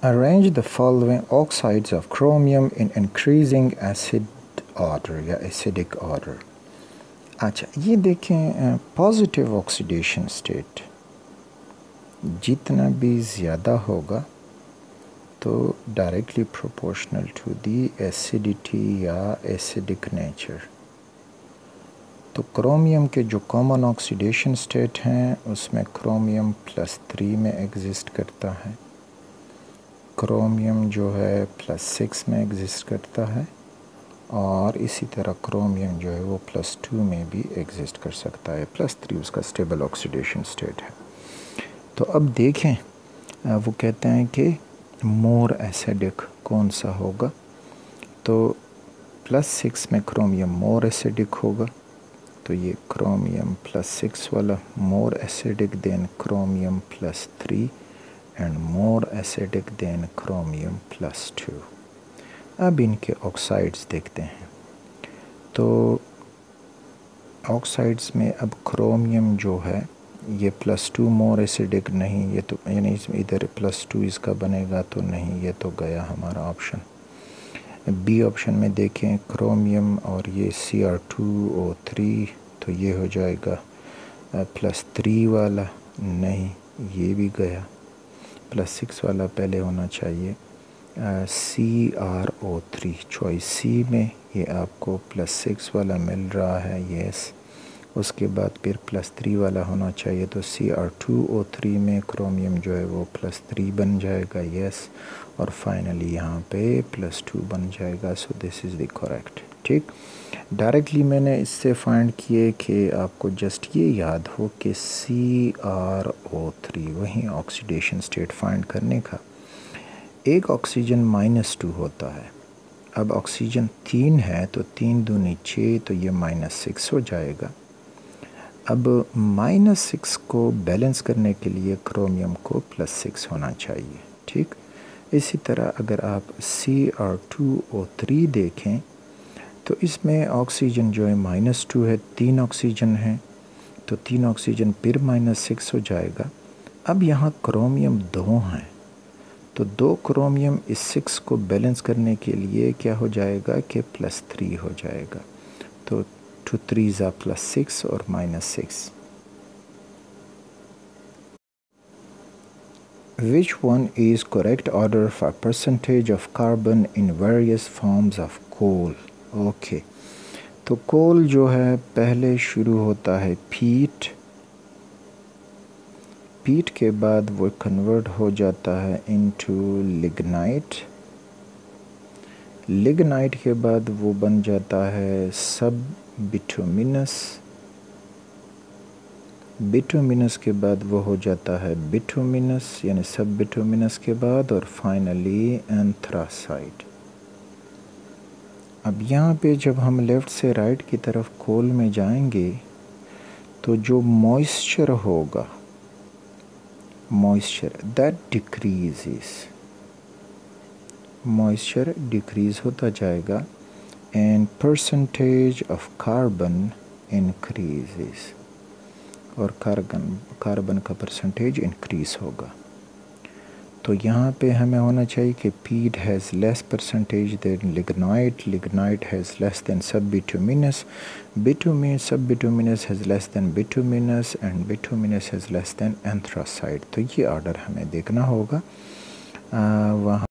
Arrange the following oxides of chromium in increasing acid order या acidic order। अच्छा ये देखें पॉजिटिव ऑक्सीडेशन स्टेट जितना भी ज़्यादा होगा तो directly proportional to the acidity या एसिडिक नेचर। तो क्रोमियम के जो कॉमन ऑक्सीडेशन स्टेट हैं उसमें क्रोमियम +3 में एग्जिस्ट करता है, क्रोमियम जो है +6 में एग्जिस्ट करता है और इसी तरह क्रोमियम जो है वो +2 में भी एग्जिस्ट कर सकता है, +3 उसका स्टेबल ऑक्सीडेशन स्टेट है। तो अब देखें वो कहते हैं कि मोर एसिडिक कौन सा होगा, तो +6 में क्रोमियम मोर एसिडिक होगा, तो ये क्रोमियम +6 वाला more acidic then chromium +3 and more acidic then chromium +2। अब इनके ऑक्साइड्स देखते हैं। तो ऑक्साइड्स में अब क्रोमियम जो है ये +2 मोर एसिडिक नहीं, ये तो यानी इधर +2 इसका बनेगा तो नहीं, ये तो गया हमारा ऑप्शन। बी ऑप्शन में देखें क्रोमियम और ये Cr2O3, तो ये हो जाएगा +3 वाला, नहीं ये भी गया, +6 वाला पहले होना चाहिए। Cr3 चॉइस सी में ये आपको +6 वाला मिल रहा है, यस। उसके बाद फिर +3 वाला होना चाहिए, तो Cr2O3 में क्रोमियम जो है वो +3 बन जाएगा, यस। और फाइनली यहाँ पे +2 बन जाएगा, so this is the correct. ठीक, डायरेक्टली मैंने इससे फाइंड किए कि आपको जस्ट ये याद हो कि Cr3 वही ऑक्सीडेशन स्टेट फाइंड करने का। एक ऑक्सीजन -2 होता है, अब ऑक्सीजन 3 है तो 3 दूनी 6, तो ये -6 हो जाएगा। अब -6 को बैलेंस करने के लिए क्रोमियम को +6 होना चाहिए। ठीक, इसी तरह अगर आप Cr2O3 देखें तो इसमें ऑक्सीजन जो है -2 है, 3 ऑक्सीजन है, तो 3 ऑक्सीजन फिर -6 हो जाएगा। अब यहाँ क्रोमियम 2 हैं, तो 2 क्रोमियम इस 6 को बैलेंस करने के लिए क्या हो जाएगा कि +3 हो जाएगा, तो 2 3s are +6 और -6। Which one is correct order for percentage of carbon in various forms of coal? Okay, तो कोल जो है पहले शुरू होता है पीट, पीट के बाद वो कन्वर्ट हो जाता है इनटू लिग्नाइट, लिग्नाइट के बाद वो बन जाता है सब बिटुमिनस, बिटुमिनस के बाद वो हो जाता है बिटुमिनस यानी सब बिटुमिनस के बाद, और फाइनली एंथ्रासाइट। अब यहाँ पे जब हम लेफ़्ट से राइट की तरफ कोल में जाएंगे तो जो मॉइस्चर होगा, मॉइस्चर दैट डिक्रीज़ेस, मॉइस्चर डिक्रीज़ होता जाएगा एंड परसेंटेज ऑफ कार्बन इंक्रीज़ेस, और कार्बन का परसेंटेज इंक्रीज़ होगा। तो यहाँ पे हमें होना चाहिए कि peat has less percentage than lignite, lignite has less than sub bituminous, bituminous sub bituminous has less than bituminous and bituminous has less than anthracite. तो ये ऑर्डर हमें देखना होगा वहाँ